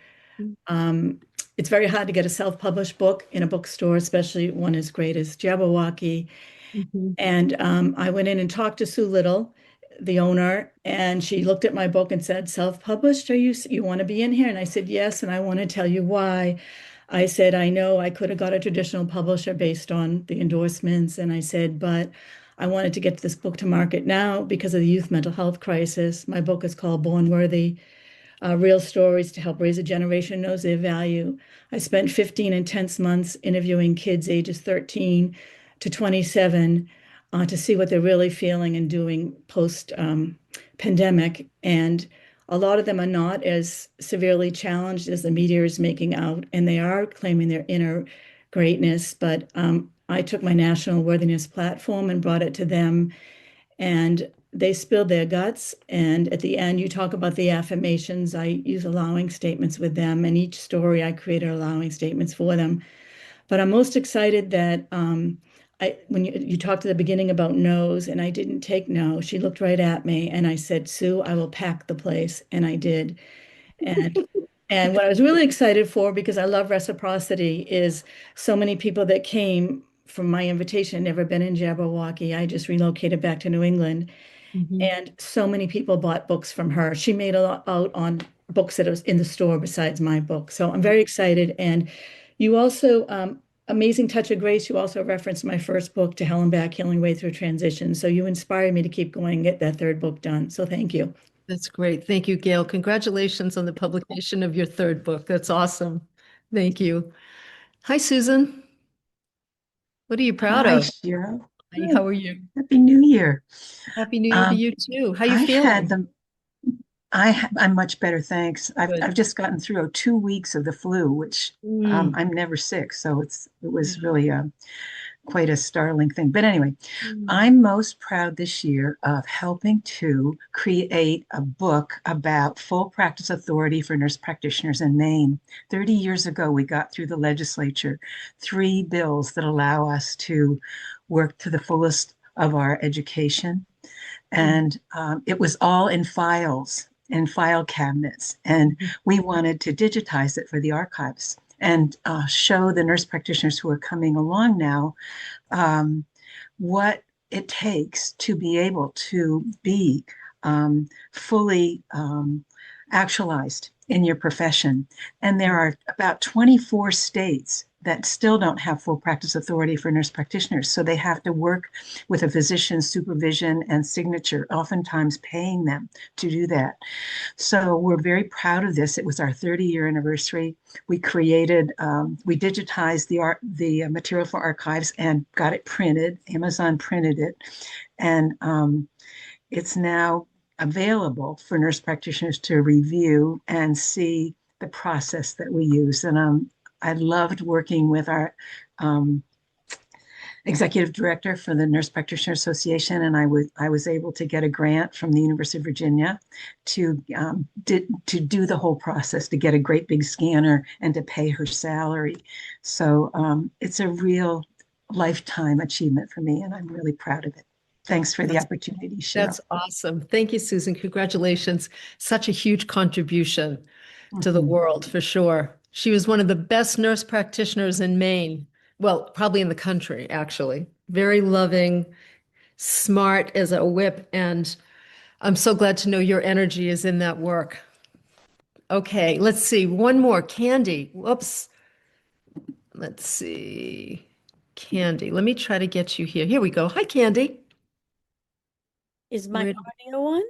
um, it's very hard to get a self-published book in a bookstore, especially one as great as Jabberwocky. Mhm. And I went in and talked to Sue Little, the owner, and she looked at my book and said, "Self-published? You want to be in here?" And I said, "Yes, and I want to tell you why." I said, "I know I could have got a traditional publisher based on the endorsements." And I said, "But I wanted to get this book to market now because of the youth mental health crisis. My book is called Born Worthy, Real Stories to Help Raise a Generation Knows Their Value." I spent 15 intense months interviewing kids ages 13 to 27 to see what they're really feeling and doing post pandemic. And a lot of them are not as severely challenged as the media is making out, and they are claiming their inner greatness. But I took my national worthiness platform and brought it to them, and they spilled their guts. And at the end, you talk about the affirmations. I use allowing statements with them, and each story I created allowing statements for them. But I'm most excited that when you talked at the beginning about no's, and I didn't take no, she looked right at me, and I said, "Sue, I will pack the place," and I did. And and what I was really excited for, because I love reciprocity, is so many people that came from my invitation had never been in Jabberwocky. I just relocated back to New England, Mhm. and so many people bought books from her. She made a lot out on books that was in the store besides my book. So I'm very excited. And you also, Amazing Touch of Grace, you also referenced my first book, To Hell and Back, Healing Way Through Transition. So you inspired me to keep going and get that third book done. So thank you. That's great. Thank you, Gail. Congratulations on the publication of your third book. That's awesome. Thank you. Hi, Susan. What are you proud Hi, of? Cheryl. Hi, Good. how are you? Happy New Year. Happy New Year to Um, you too. How you I had feeling? the I'm much better, thanks. Good. I've just gotten through 2 weeks of the flu, which Mm, I'm never sick, so it was yeah. really quite a startling thing. But anyway, Mm, I'm most proud this year of helping to create a book about full practice authority for nurse practitioners in Maine. 30 years ago, we got through the legislature 3 bills that allow us to work to the fullest of our education. mm, And it was all in files, in file cabinets. And mhm, we wanted to digitize it for the archives and show the nurse practitioners who are coming along now um, what it takes to be able to be fully actualized in your profession. And there are about 24 states that still don't have full practice authority for nurse practitioners. So they have to work with a physician's supervision and signature, oftentimes paying them to do that. So we're very proud of this. It was our 30-year anniversary. We digitized the material for archives and got it printed. Amazon printed it, and it's now available for nurse practitioners to review and see the process that we use. And I loved working with our um, executive director for the Nurse Practitioner Association, and I was able to get a grant from the University of Virginia to do the whole process, to get a great big scanner and to pay her salary. So it's a real lifetime achievement for me, and I'm really proud of it. Thanks for the That's opportunity, Cheryl. that's awesome. Thank you, Susan. Congratulations. Such a huge contribution to the Mhm. world for sure. She was one of the best nurse practitioners in Maine. Well, probably in the country, actually. Very loving, smart as a whip, and I'm so glad to know your energy is in that work. Okay, let's see. One more. Candy. Whoops. Let's see. Candy. Let me try to get you here. Here we go. Hi, Candy. Is my Where, audio on?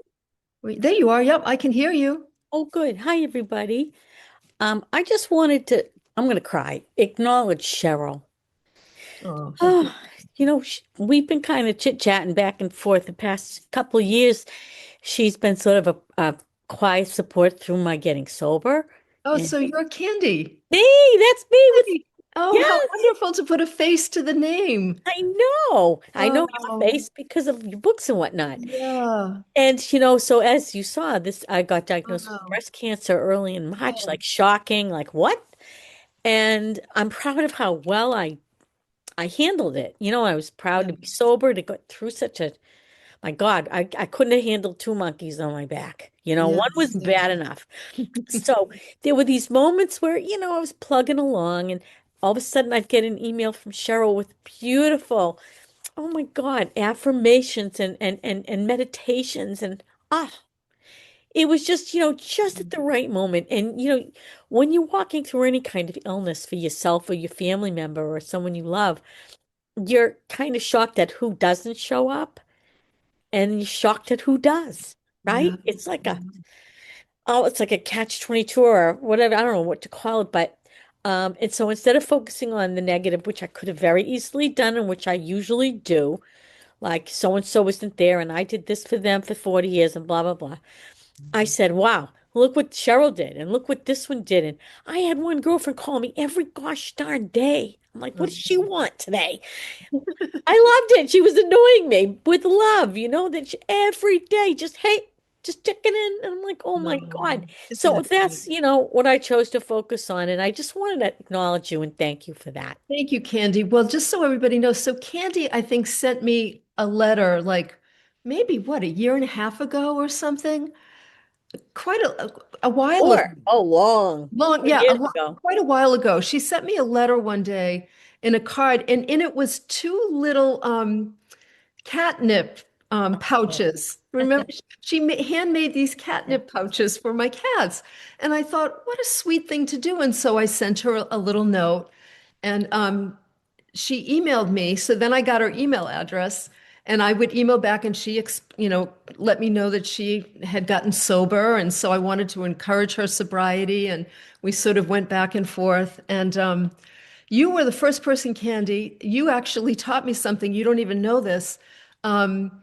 there you are. Yep, I can hear you. Oh, good. Hi, everybody. I just wanted to, I'm going to cry, acknowledge Cheryl. Oh, thank you. Oh, we've been kind of chit-chatting back and forth the past couple of years. She's been sort of a quiet support through my getting sober. Oh, And so you're Candy. that's me with, Hey. Oh, how yes, wonderful to put a face to the name. I know. I know your Oh, face because of your books and whatnot. yeah. And so as you saw, I got diagnosed with Wow. breast cancer early in March, Oh, like shocking, like what? And I'm proud of how well I handled it. I was proud yeah. to be sober, to go through such a, my God, I couldn't have handled two monkeys on my back. One was Yes, bad enough. So there were these moments where, I was plugging along and all of a sudden I'd get an email from Cheryl with beautiful, oh my God, affirmations and meditations and it was just, just at the right moment. And, when you're walking through any kind of illness for yourself or your family member or someone you love, you're kind of shocked at who doesn't show up and you're shocked at who does, right? yeah. It's like a catch 22 or whatever. I don't know what to call it, but and so instead of focusing on the negative, which I could have very easily done and which I usually do, like so and so isn't there and I did this for them for 40 years and blah blah blah. I said, wow, look what Cheryl did and look what this one did. And I had one girlfriend call me every gosh darn day. I'm like, what does she want today? I loved it. She was annoying me with love, that every day, just, hey, just checking in. And I'm like, oh my God. No, isn't So that great? that's, what I chose to focus on. And I just wanted to acknowledge you and thank you for that. Thank you, Candy. Well, just so everybody knows, so Candy, I think, sent me a letter like maybe what, a year and a half ago or something? Quite a while ago. Or, oh, long, Long, 4 years ago. quite a while ago. She sent me a letter one day in a card, and in it was two little catnip pouches. Remember, she handmade these catnip pouches for my cats. And I thought, what a sweet thing to do. And so I sent her a little note, and she emailed me. So then I got her email address, and I would email back, and she, let me know that she had gotten sober. And so I wanted to encourage her sobriety, and we sort of went back and forth. And you were the first person, Candy. You actually taught me something. You don't even know this. Um,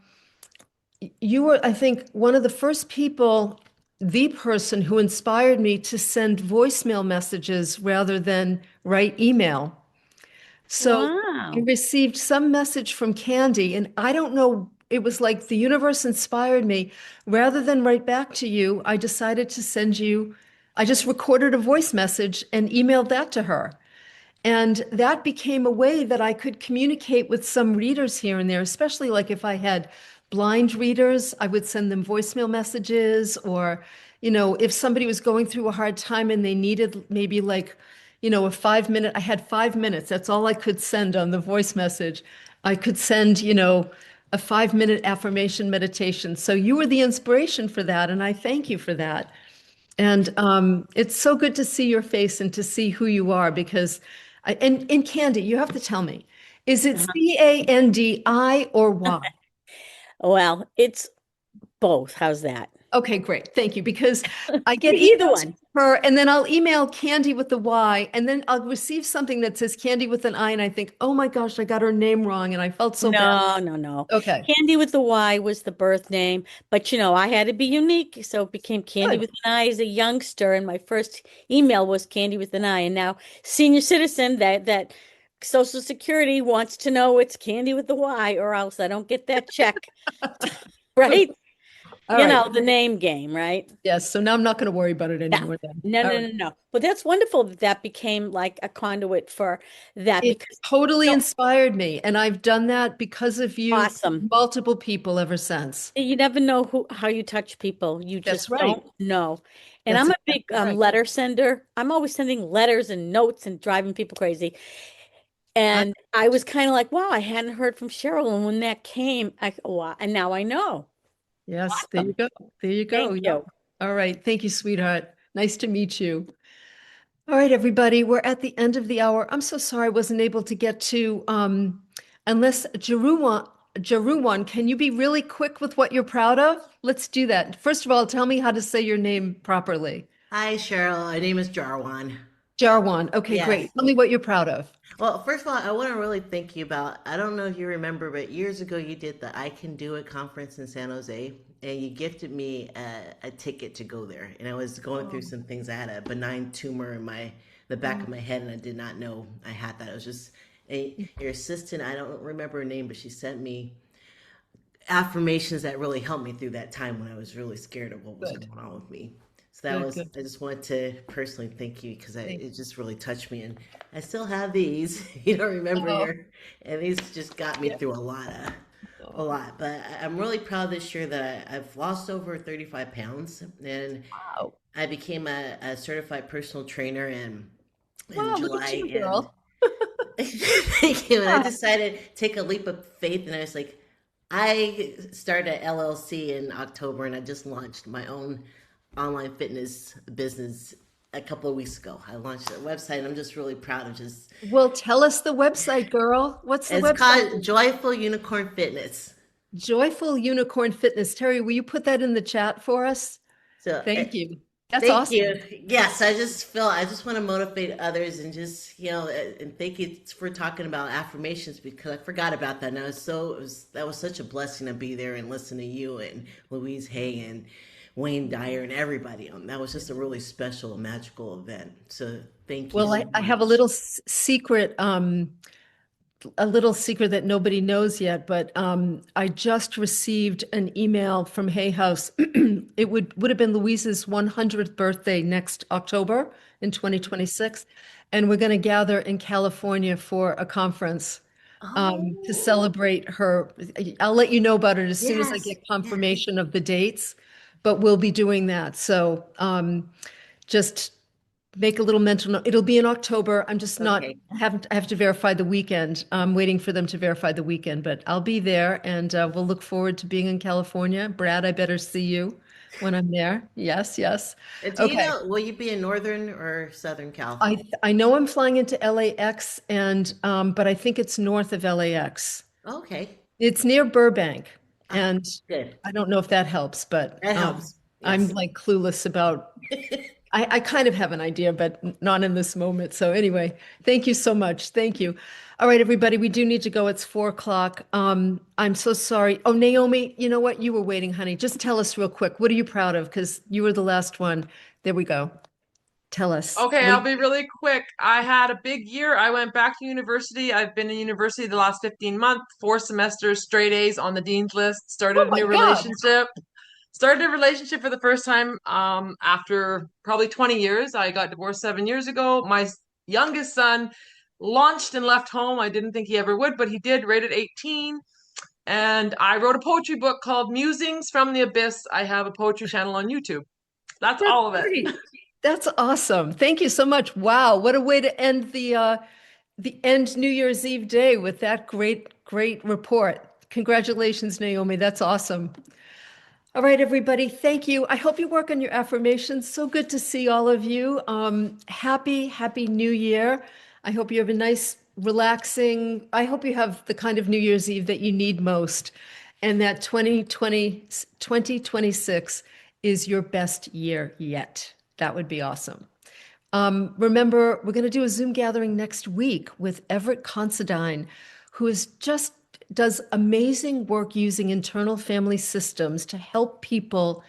you were, I think, one of the first people, the person who inspired me to send voicemail messages rather than write email. So I Wow. received some message from Candy, and I don't know, it was like the universe inspired me. Rather than write back to you, I decided to send you, I just recorded a voice message and emailed that to her. And that became a way that I could communicate with some readers here and there, especially like if I had blind readers, I would send them voicemail messages, or, if somebody was going through a hard time and they needed maybe like, a 5 minute, I had 5 minutes. That's all I could send on the voice message. I could send, a 5 minute affirmation meditation. So you were the inspiration for that. And I thank you for that. And it's so good to see your face and to see who you are because, and Candy, you have to tell me, is it Uh-huh. Candi or Y? Well, it's both. How's that? Okay, great. Thank you. Because I get Either emails one. from her and then I'll email Candy with the Y and then I'll receive something that says Candy with an I and I think, oh my gosh, I got her name wrong and I felt so bad. No, no, no. Okay, Candy with the Y was the birth name, but I had to be unique, so it became Candy good. with an I as a youngster, and my first email was Candy with an I, and now senior citizen that Social Security wants to know it's Candy with the Y, or else I don't get that check, right? All right. The name game, right? Yes. So now I'm not going to worry about it Yeah. anymore then. No, All no, right. no, no. But that's wonderful that that became like a conduit for that It because totally you know, inspired me. And I've done that because of you, awesome. multiple people ever since. You never know how you touch people. You That's just right. don't know. And That's I'm a big exactly right. letter sender. I'm always sending letters and notes and driving people crazy. I, And I was kind of like, wow, I hadn't heard from Cheryl. And when that came, wow, and now I know. yes, there you Awesome. go. There you go. Thank Yep. you. All right. Thank you, sweetheart. Nice to meet you. All right, everybody. We're at the end of the hour. I'm so sorry I wasn't able to get to, unless Jaruwan, can you be really quick with what you're proud of? Let's do that. First of all, tell me how to say your name properly. Hi, Cheryl. My name is Jarwan. Jarwan. Okay, Yes. great. Tell me what you're proud of. Well, first of all, I want to really thank you about, I don't know if you remember, but years ago you did the I Can Do It conference in San Jose, and you gifted me a ticket to go there. And I was going through Oh, some things. I had a benign tumor in the back oh, of my head, and I did not know I had that. It was just your assistant, I don't remember her name, but she sent me affirmations that really helped me through that time when I was really scared of what was good, going on with me. So that good, was, good. I just wanted to personally thank you because Thank it just really touched me. And I still have these. You don't remember Oh, and these just got me yeah. through a Oh, lot. But I'm really proud this year that I've lost over 35 pounds, and wow. I became a certified personal trainer in Wow, look at July. you, And girl. thank you. And I Yeah. decided to take a leap of faith, and I was like, I started an LLC in October, and I just launched my own online fitness business a couple of weeks ago. I launched a website, and I'm just really proud of just. Well, tell us the website, girl. What's the It's website? called Joyful Unicorn Fitness. Joyful Unicorn Fitness. Terry, will you put that in the chat for us? So Thank you. That's thank awesome. you. Yes, I just want to motivate others and just, and thank you for talking about affirmations because I forgot about that. And that was such a blessing to be there and listen to you and Louise Hay and Wayne Dyer and everybody. That was just a really special, magical event. So thank you Well, so I have a much. little secret, a little secret that nobody knows yet, but I just received an email from Hay House. It would have been Louise's 100th birthday next October in 2026, and we're going to gather in California for a conference to Oh, celebrate her. I'll let you know about it as soon as I yes, get yes. confirmation of the dates, but we'll be doing that. So just make a little mental note. It'll be in October. I'm just not, Okay. I have to verify the weekend. I'm waiting for them to verify the weekend, but I'll be there and we'll look forward to being in California. Brad, I better see you when I'm there. Yes, yes. Do you Okay. know, will you be in Northern or Southern Cal? I know I'm flying into LAX and but I think it's north of LAX. Okay. It's near Burbank, Ah, and good. I don't know if that helps, but That helps. I'm Yes. like clueless about. I kind of have an idea, but not in this moment. So anyway, thank you so much. Thank you. All right, everybody, we do need to go. It's 4 o'clock. I'm so sorry. Oh, Naomi, you know what? You were waiting, honey. Just tell us real quick. What are you proud of? Because you were the last one. There we go. Tell us. Okay, What? I'll be really quick. I had a big year. I went back to university. I've been in university the last 15 months, 4 semesters, straight A's on the dean's list, Oh started a my new God. relationship. Started a relationship for the first time after probably 20 years. I got divorced 7 years ago. My youngest son launched and left home. I didn't think he ever would, but he did, right at 18. And I wrote a poetry book called Musings from the Abyss. I have a poetry channel on YouTube. That's That's all of it. great. That's awesome. Thank you so much. Wow, what a way to end the end New Year's Eve day with that great report. Congratulations, Naomi. That's awesome. All right, everybody. Thank you. I hope you work on your affirmations. So good to see all of you. Happy New Year. I hope you have a nice, relaxing, I hope you have the kind of New Year's Eve that you need most, and that 2026 is your best year yet. That would be awesome. Remember, we're going to do a Zoom gathering next week with Everett Considine, who is just does amazing work using internal family systems to help people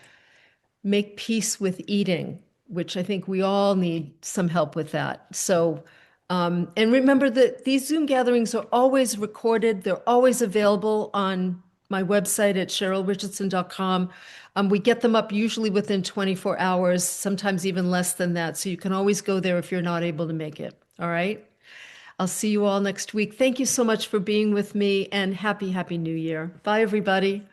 make peace with eating, which I think we all need some help with that. So, and remember that these Zoom gatherings are always recorded. They're always available on my website at cherylrichardson.com. We get them up usually within 24 hours, sometimes even less than that. So you can always go there if you're not able to make it. All right. I'll see you all next week. Thank you so much for being with me and happy New Year. Bye, everybody.